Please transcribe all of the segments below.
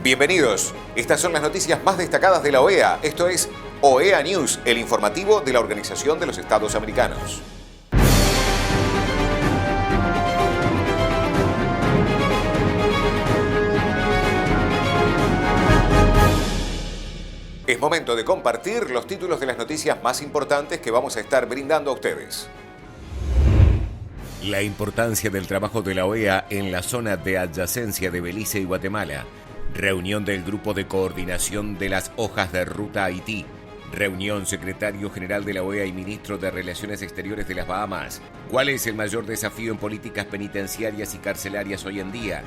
Bienvenidos. Estas son las noticias más destacadas de la OEA. Esto es OEA News, el informativo de la Organización de los Estados Americanos. Es momento de compartir los títulos de las noticias más importantes que vamos a estar brindando a ustedes. La importancia del trabajo de la OEA en la zona de adyacencia de Belize y Guatemala. Reunión del Grupo de Coordinación de las Hojas de Ruta a Haití. Reunión Secretario General de la OEA y Ministro de Relaciones Exteriores de las Bahamas. ¿Cuál es el mayor desafío en políticas penitenciarias y carcelarias hoy en día?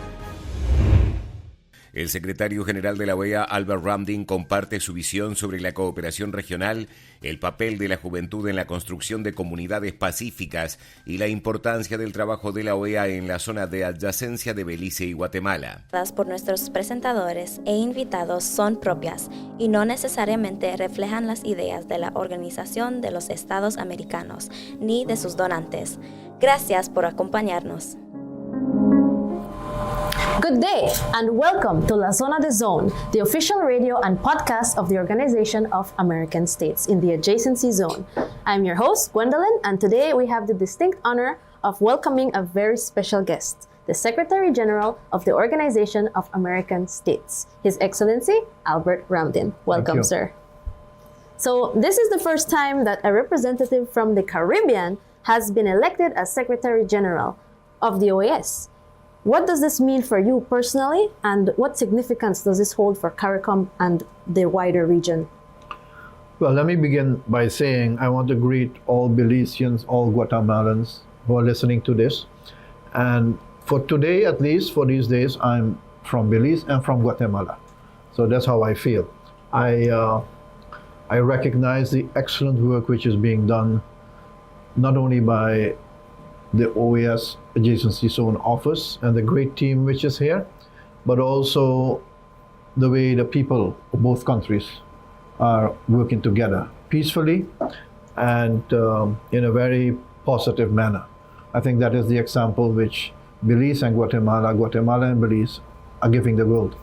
El secretario general de la OEA, Albert Ramdin, comparte su visión sobre la cooperación regional, el papel de la juventud en la construcción de comunidades pacíficas y la importancia del trabajo de la OEA en la zona de adyacencia de Belice y Guatemala. Por nuestros presentadores e invitados son propias y no necesariamente reflejan las ideas de la Organización de los Estados Americanos ni de sus donantes. Gracias por acompañarnos. Good day and welcome to La Zona de Zone, the official radio and podcast of the Organization of American States in the Adyacencia Zone. I'm your host, Gwendolyn, and today we have the distinct honor of welcoming a very special guest, the Secretary General of the Organization of American States, His Excellency Albert Ramdin. Welcome, sir. So this is the first time that a representative from the Caribbean has been elected as Secretary General of the OES. What does this mean for you personally, and what significance does this hold for CARICOM and the wider region? Well, let me begin by saying I want to greet all Belizeans, all Guatemalans who are listening to this. And for today, at least for these days, I'm from Belize and from Guatemala. So that's how I feel. I recognize the excellent work which is being done not only by the OES Adjacency Zone office and the great team which is here, but also the way the people of both countries are working together peacefully and in a very positive manner. I think that is the example which Belize and Guatemala, Guatemala and Belize are giving the world.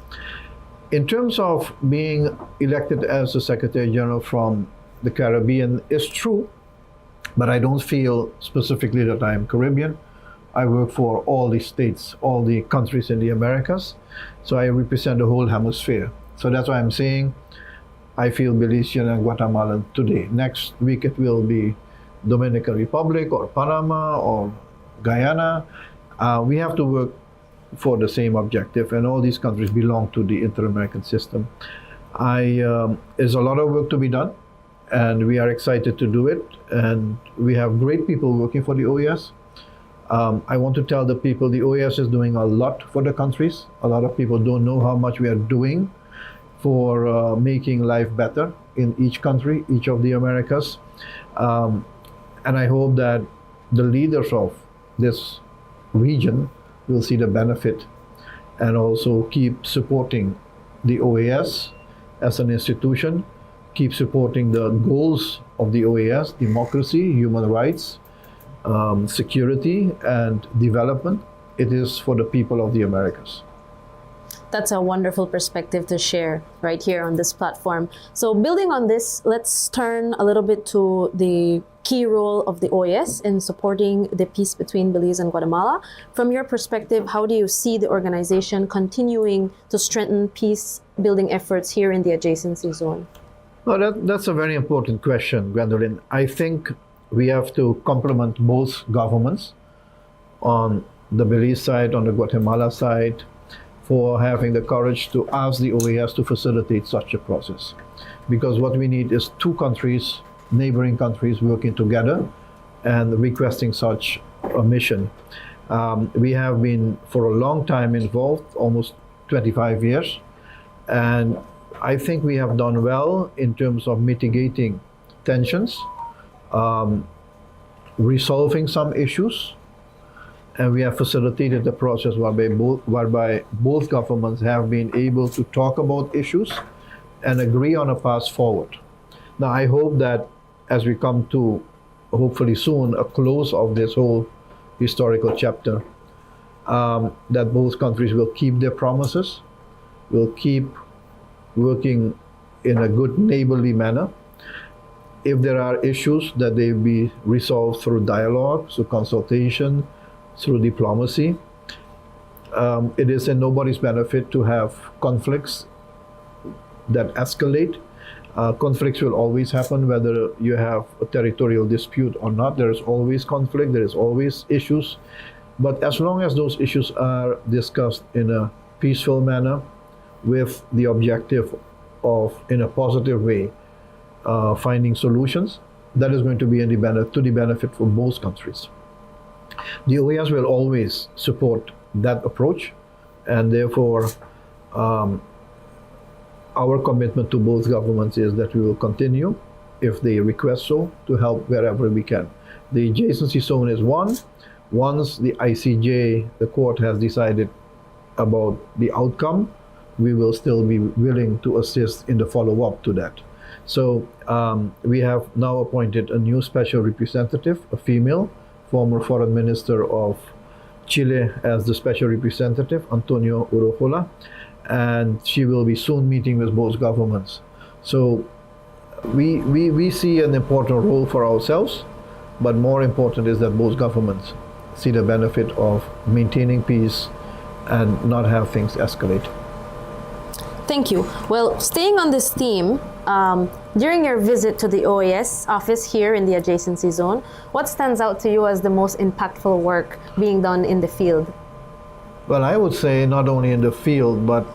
In terms of being elected as the Secretary General from the Caribbean, is true, but I don't feel specifically that I am Caribbean. I work for all the states, all the countries in the Americas. So I represent the whole hemisphere. So that's why I'm saying I feel Belizean and Guatemalan today. Next week it will be Dominican Republic or Panama or Guyana. We have to work for the same objective, and all these countries belong to the Inter-American system. There's a lot of work to be done, and we are excited to do it, and we have great people working for the OES. I want to tell the people the OES is doing a lot for the countries. A lot of people don't know how much we are doing for making life better in each country, each of the Americas. And I hope that the leaders of this region will see the benefit and also keep supporting the OES as an institution, keep supporting the goals of the OES, democracy, human rights, security and development. It is for the people of the Americas. That's a wonderful perspective to share right here on this platform. So building on this, let's turn a little bit to the key role of the OES in supporting the peace between Belize and Guatemala. From your perspective, how do you see the organization continuing to strengthen peace building efforts here in the adjacency zone? Well, that's a very important question, Gwendolyn. I think we have to complement both governments on the Belize side, on the Guatemala side, for having the courage to ask the OES to facilitate such a process. Because what we need is two countries, neighboring countries, working together and requesting such a mission. We have been for a long time involved, almost 25 years, and I think we have done well in terms of mitigating tensions, resolving some issues, and we have facilitated the process whereby both governments have been able to talk about issues and agree on a path forward. Now, I hope that as we come to, hopefully soon, a close of this whole historical chapter, that both countries will keep their promises will keep working in a good neighborly manner. If there are issues, that they be resolved through dialogue, through consultation, through diplomacy. It is in nobody's benefit to have conflicts that escalate. Conflicts will always happen, whether you have a territorial dispute or not. There is always conflict, there is always issues. But as long as those issues are discussed in a peaceful manner with the objective of, in a positive way, finding solutions, that is going to be to the benefit for both countries. The OEAs will always support that approach, and therefore our commitment to both governments is that we will continue, if they request so, to help wherever we can. The adjacency zone is one. Once the ICJ, the court, has decided about the outcome, we will still be willing to assist in the follow-up to that. So we have now appointed a new special representative, a female, former foreign minister of Chile as the special representative, Antonio Urojola, and she will be soon meeting with both governments. So we see an important role for ourselves, but more important is that both governments see the benefit of maintaining peace and not have things escalate. Thank you. Well, staying on this theme, during your visit to the OAS office here in the adjacency zone, what stands out to you as the most impactful work being done in the field? Well, I would say not only in the field, but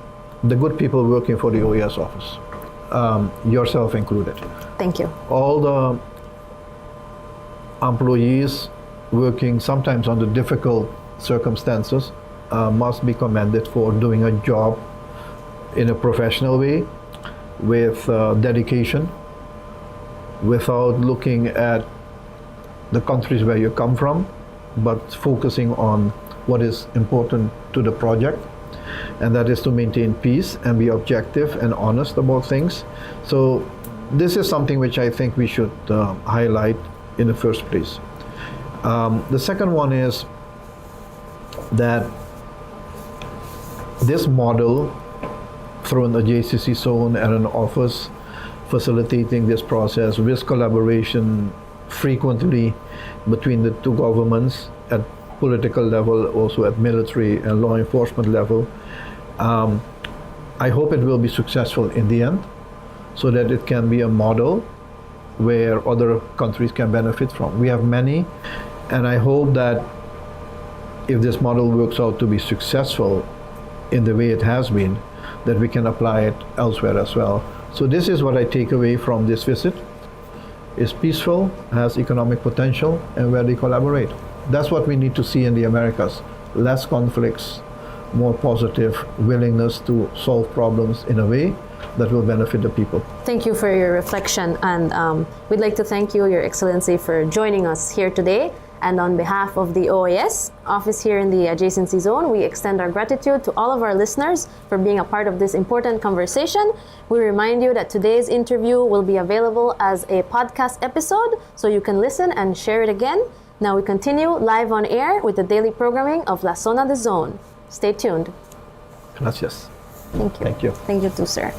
the good people working for the OES office, yourself included. Thank you. All the employees working sometimes under difficult circumstances must be commended for doing a job in a professional way, with dedication, without looking at the countries where you come from, but focusing on what is important to the project, and that is to maintain peace and be objective and honest about things. So this is something which I think we should highlight in the first place. The second one is that this model, through an adjacency zone and an office facilitating this process with collaboration frequently between the two governments at political level, also at military and law enforcement level. I hope it will be successful in the end, so that it can be a model where other countries can benefit from. We have many, and I hope that if this model works out to be successful in the way it has been, that we can apply it elsewhere as well. So this is what I take away from this visit. It's peaceful, has economic potential, and where they collaborate. That's what we need to see in the Americas. Less conflicts, more positive willingness to solve problems in a way that will benefit the people. Thank you for your reflection, and we'd like to thank you, Your Excellency, for joining us here today. And on behalf of the OAS office here in the adjacency zone, we extend our gratitude to all of our listeners for being a part of this important conversation. We remind you that today's interview will be available as a podcast episode, so you can listen and share it again. Now we continue live on air with the daily programming of La Zona de Zone. Stay tuned. Gracias. Thank you. Thank you. Thank you too, sir.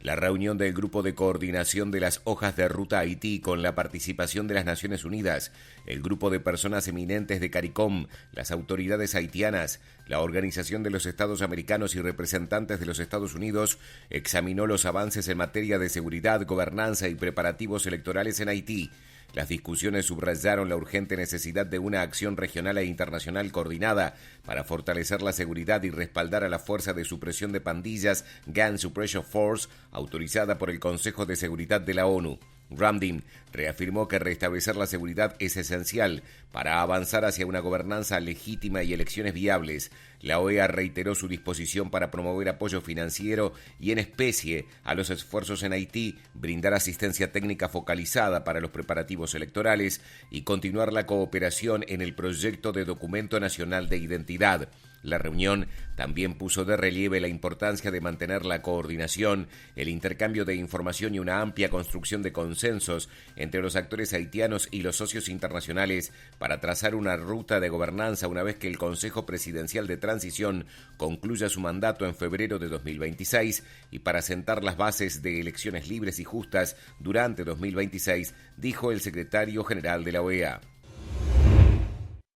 La reunión del Grupo de Coordinación de las Hojas de Ruta Haití, con la participación de las Naciones Unidas, el Grupo de Personas Eminentes de CARICOM, las autoridades haitianas, la Organización de los Estados Americanos y representantes de los Estados Unidos, examinó los avances en materia de seguridad, gobernanza y preparativos electorales en Haití. Las discusiones subrayaron la urgente necesidad de una acción regional e internacional coordinada para fortalecer la seguridad y respaldar a la Fuerza de Supresión de Pandillas, Gang Suppression Force, autorizada por el Consejo de Seguridad de la ONU. Ramdin reafirmó que restablecer la seguridad es esencial para avanzar hacia una gobernanza legítima y elecciones viables. La OEA reiteró su disposición para promover apoyo financiero y en especie a los esfuerzos en Haití, brindar asistencia técnica focalizada para los preparativos electorales y continuar la cooperación en el proyecto de documento nacional de identidad. La reunión también puso de relieve la importancia de mantener la coordinación, el intercambio de información y una amplia construcción de consensos entre los actores haitianos y los socios internacionales para trazar una ruta de gobernanza una vez que el Consejo Presidencial de Transición concluya su mandato en febrero de 2026 y para sentar las bases de elecciones libres y justas durante 2026, dijo el secretario general de la OEA.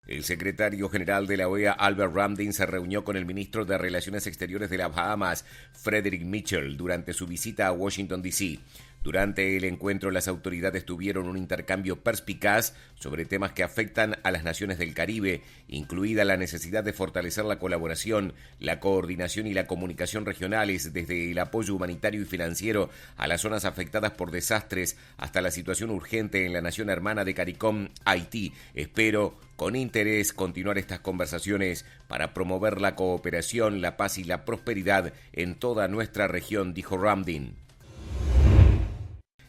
El secretario general de la OEA, Albert Ramdin, se reunió con el ministro de Relaciones Exteriores de las Bahamas, Frederick Mitchell, durante su visita a Washington, D.C. Durante el encuentro, las autoridades tuvieron un intercambio perspicaz sobre temas que afectan a las naciones del Caribe, incluida la necesidad de fortalecer la colaboración, la coordinación y la comunicación regionales, desde el apoyo humanitario y financiero a las zonas afectadas por desastres hasta la situación urgente en la nación hermana de CARICOM, Haití. Espero con interés continuar estas conversaciones para promover la cooperación, la paz y la prosperidad en toda nuestra región, dijo Ramdin.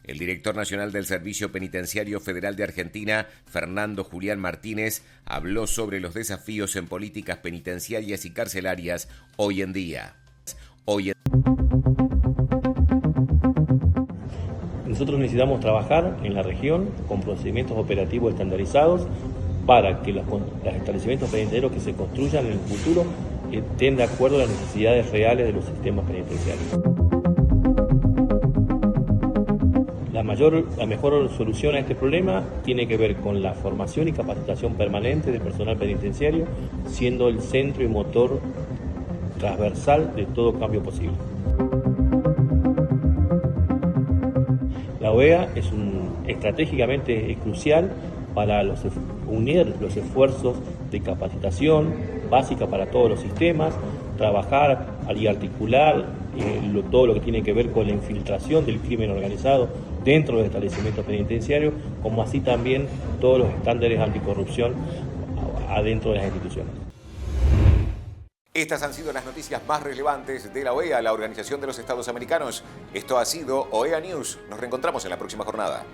El director nacional del Servicio Penitenciario Federal de Argentina, Fernando Julián Martínez, habló sobre los desafíos en políticas penitenciarias y carcelarias hoy en día. Nosotros necesitamos trabajar en la región con procedimientos operativos estandarizados para que los establecimientos penitenciarios que se construyan en el futuro estén de acuerdo a las necesidades reales de los sistemas penitenciarios. La mejor solución a este problema tiene que ver con la formación y capacitación permanente del personal penitenciario, siendo el centro y motor transversal de todo cambio posible. La OEA estratégicamente es crucial para unir los esfuerzos de capacitación básica para todos los sistemas, trabajar y articular todo lo que tiene que ver con la infiltración del crimen organizado dentro de los establecimientos penitenciarios, como así también todos los estándares anticorrupción adentro de las instituciones. Estas han sido las noticias más relevantes de la OEA, la Organización de los Estados Americanos. Esto ha sido OEA News. Nos reencontramos en la próxima jornada.